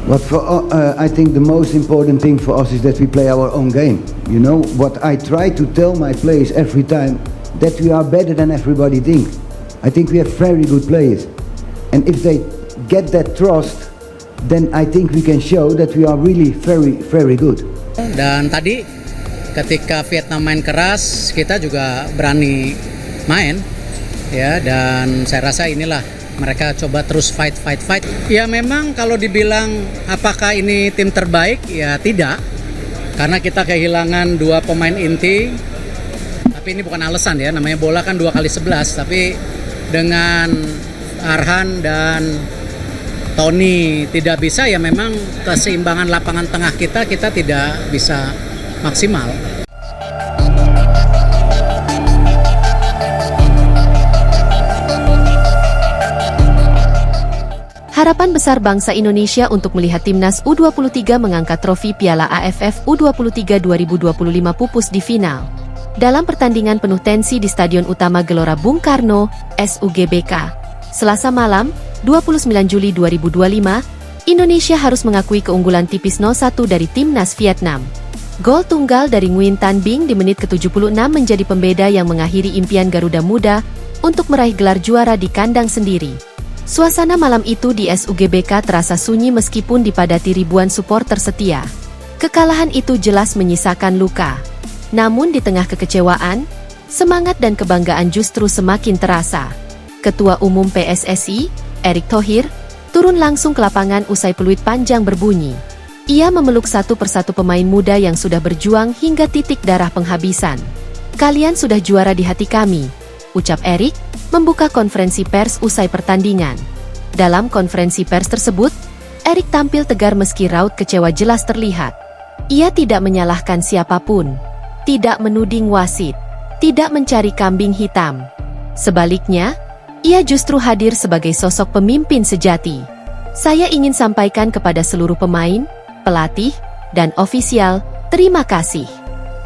But I think the most important thing for us is that we play our own game. You know, what I try to tell my players every time, that we are better than everybody think. I think we have very good players. And if they get that trust, then I think we can show that we are really very, very good. Dan tadi ketika Vietnam main keras, kita juga berani main. Ya, dan saya rasa inilah mereka coba terus fight. Ya memang kalau dibilang apakah ini tim terbaik, ya tidak. Karena kita kehilangan 2 pemain inti. Tapi ini bukan alasan ya, namanya bola kan 2x11. Tapi dengan Arhan dan Tony tidak bisa, ya memang keseimbangan lapangan tengah kita tidak bisa maksimal. Harapan besar bangsa Indonesia untuk melihat timnas U23 mengangkat trofi Piala AFF U23 2025 pupus di final. Dalam pertandingan penuh tensi di Stadion Utama Gelora Bung Karno, SUGBK, Selasa malam, 29 Juli 2025, Indonesia harus mengakui keunggulan tipis 0-1 dari timnas Vietnam. Gol tunggal dari Nguyen Tan Binh di menit ke-76 menjadi pembeda yang mengakhiri impian Garuda Muda untuk meraih gelar juara di kandang sendiri. Suasana malam itu di SUGBK terasa sunyi meskipun dipadati ribuan supporter setia. Kekalahan itu jelas menyisakan luka. Namun di tengah kekecewaan, semangat dan kebanggaan justru semakin terasa. Ketua Umum PSSI, Erick Thohir, turun langsung ke lapangan usai peluit panjang berbunyi. Ia memeluk satu persatu pemain muda yang sudah berjuang hingga titik darah penghabisan. "Kalian sudah juara di hati kami," ucap Erick, membuka konferensi pers usai pertandingan. Dalam konferensi pers tersebut, Erick tampil tegar meski raut kecewa jelas terlihat. Ia tidak menyalahkan siapapun, tidak menuding wasit, tidak mencari kambing hitam. Sebaliknya, ia justru hadir sebagai sosok pemimpin sejati. "Saya ingin sampaikan kepada seluruh pemain, pelatih, dan ofisial, terima kasih.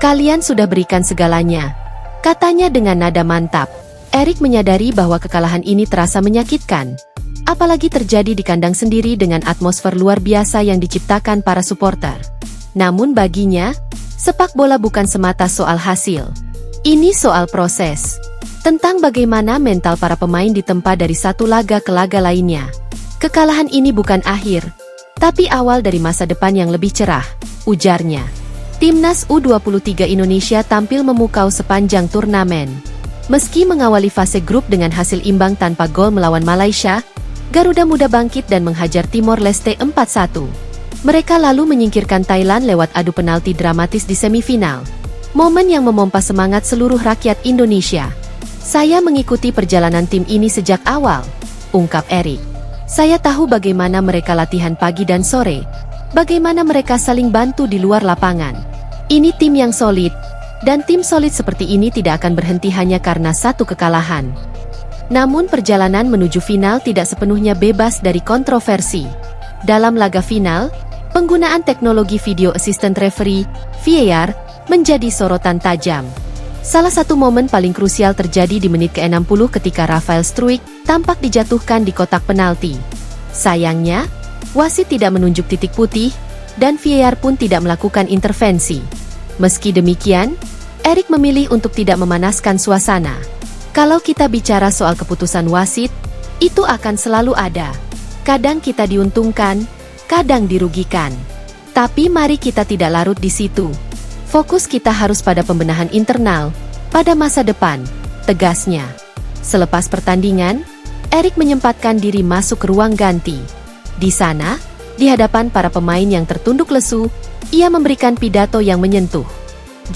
Kalian sudah berikan segalanya," katanya dengan nada mantap. Erick menyadari bahwa kekalahan ini terasa menyakitkan, apalagi terjadi di kandang sendiri dengan atmosfer luar biasa yang diciptakan para supporter. Namun baginya, sepak bola bukan semata soal hasil. Ini soal proses, tentang bagaimana mental para pemain ditempa dari satu laga ke laga lainnya. "Kekalahan ini bukan akhir, tapi awal dari masa depan yang lebih cerah," ujarnya. Timnas U23 Indonesia tampil memukau sepanjang turnamen. Meski mengawali fase grup dengan hasil imbang tanpa gol melawan Malaysia, Garuda Muda bangkit dan menghajar Timor Leste 4-1. Mereka lalu menyingkirkan Thailand lewat adu penalti dramatis di semifinal. Momen yang memompa semangat seluruh rakyat Indonesia. "Saya mengikuti perjalanan tim ini sejak awal," ungkap Erick. "Saya tahu bagaimana mereka latihan pagi dan sore, bagaimana mereka saling bantu di luar lapangan. Ini tim yang solid. Dan tim solid seperti ini tidak akan berhenti hanya karena satu kekalahan." Namun perjalanan menuju final tidak sepenuhnya bebas dari kontroversi. Dalam laga final, penggunaan teknologi Video Assistant Referee, VAR, menjadi sorotan tajam. Salah satu momen paling krusial terjadi di menit ke-60 ketika Rafael Struijk tampak dijatuhkan di kotak penalti. Sayangnya, wasit tidak menunjuk titik putih, dan VAR pun tidak melakukan intervensi. Meski demikian, Erick memilih untuk tidak memanaskan suasana. "Kalau kita bicara soal keputusan wasit, itu akan selalu ada. Kadang kita diuntungkan, kadang dirugikan. Tapi mari kita tidak larut di situ. Fokus kita harus pada pembenahan internal, pada masa depan," tegasnya. Selepas pertandingan, Erick menyempatkan diri masuk ke ruang ganti. Di sana, di hadapan para pemain yang tertunduk lesu, ia memberikan pidato yang menyentuh.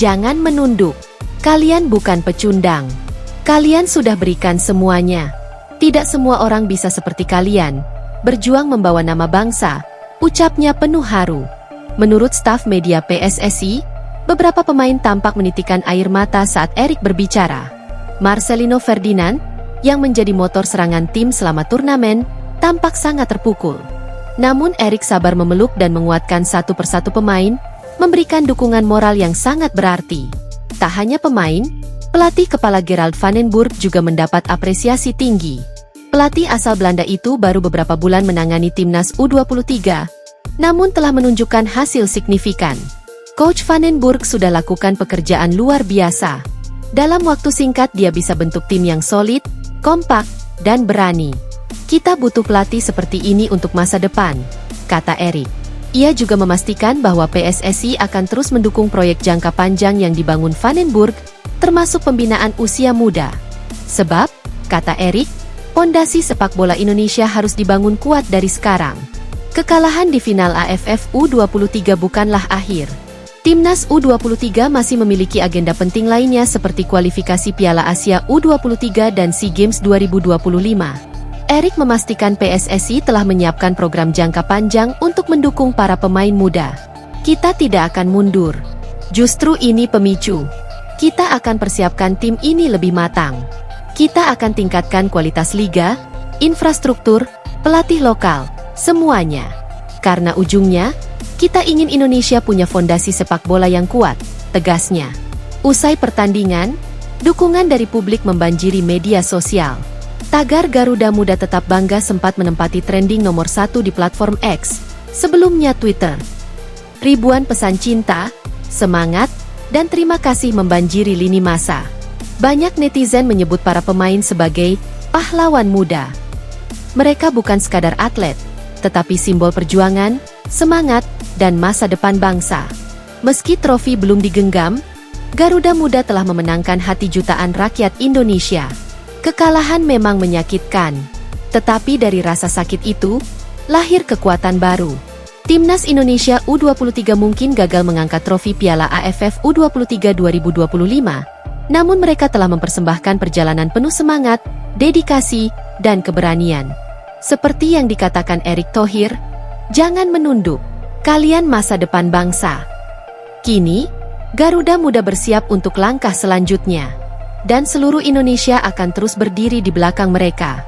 "Jangan menunduk. Kalian bukan pecundang. Kalian sudah berikan semuanya. Tidak semua orang bisa seperti kalian, berjuang membawa nama bangsa," ucapnya penuh haru. Menurut staf media PSSI, beberapa pemain tampak menitikkan air mata saat Erick berbicara. Marcelino Ferdinand, yang menjadi motor serangan tim selama turnamen, tampak sangat terpukul. Namun Erick sabar memeluk dan menguatkan satu persatu pemain, memberikan dukungan moral yang sangat berarti. Tak hanya pemain, pelatih kepala Gerald Vandenburg juga mendapat apresiasi tinggi. Pelatih asal Belanda itu baru beberapa bulan menangani timnas U23, namun telah menunjukkan hasil signifikan. Coach Van den Burg sudah lakukan pekerjaan luar biasa. Dalam waktu singkat dia bisa bentuk tim yang solid, kompak, dan berani. Kita butuh pelatih seperti ini untuk masa depan, kata Erik. Ia juga memastikan bahwa PSSI akan terus mendukung proyek jangka panjang yang dibangun Van den Burg, termasuk pembinaan usia muda. Sebab, kata Erik, pondasi sepak bola Indonesia harus dibangun kuat dari sekarang. Kekalahan di final AFF U23 bukanlah akhir. Timnas U23 masih memiliki agenda penting lainnya seperti kualifikasi Piala Asia U23 dan SEA Games 2025. Erik memastikan PSSI telah menyiapkan program jangka panjang untuk mendukung para pemain muda. Kita tidak akan mundur. Justru ini pemicu. Kita akan persiapkan tim ini lebih matang. Kita akan tingkatkan kualitas liga, infrastruktur, pelatih lokal, semuanya. Karena ujungnya, kita ingin Indonesia punya fondasi sepak bola yang kuat, tegasnya. Usai pertandingan, dukungan dari publik membanjiri media sosial. Tagar Garuda Muda Tetap Bangga sempat menempati trending nomor 1 di platform X, sebelumnya Twitter. Ribuan pesan cinta, semangat, dan terima kasih membanjiri lini masa. Banyak netizen menyebut para pemain sebagai pahlawan muda. Mereka bukan sekadar atlet, tetapi simbol perjuangan, semangat, dan masa depan bangsa. Meski trofi belum digenggam, Garuda Muda telah memenangkan hati jutaan rakyat Indonesia. Kekalahan memang menyakitkan, tetapi dari rasa sakit itu, lahir kekuatan baru. Timnas Indonesia U23 mungkin gagal mengangkat trofi Piala AFF U23 2025, namun mereka telah mempersembahkan perjalanan penuh semangat, dedikasi, dan keberanian. Seperti yang dikatakan Erick Thohir, jangan menunduk, kalian masa depan bangsa. Kini, Garuda Muda bersiap untuk langkah selanjutnya. Dan seluruh Indonesia akan terus berdiri di belakang mereka.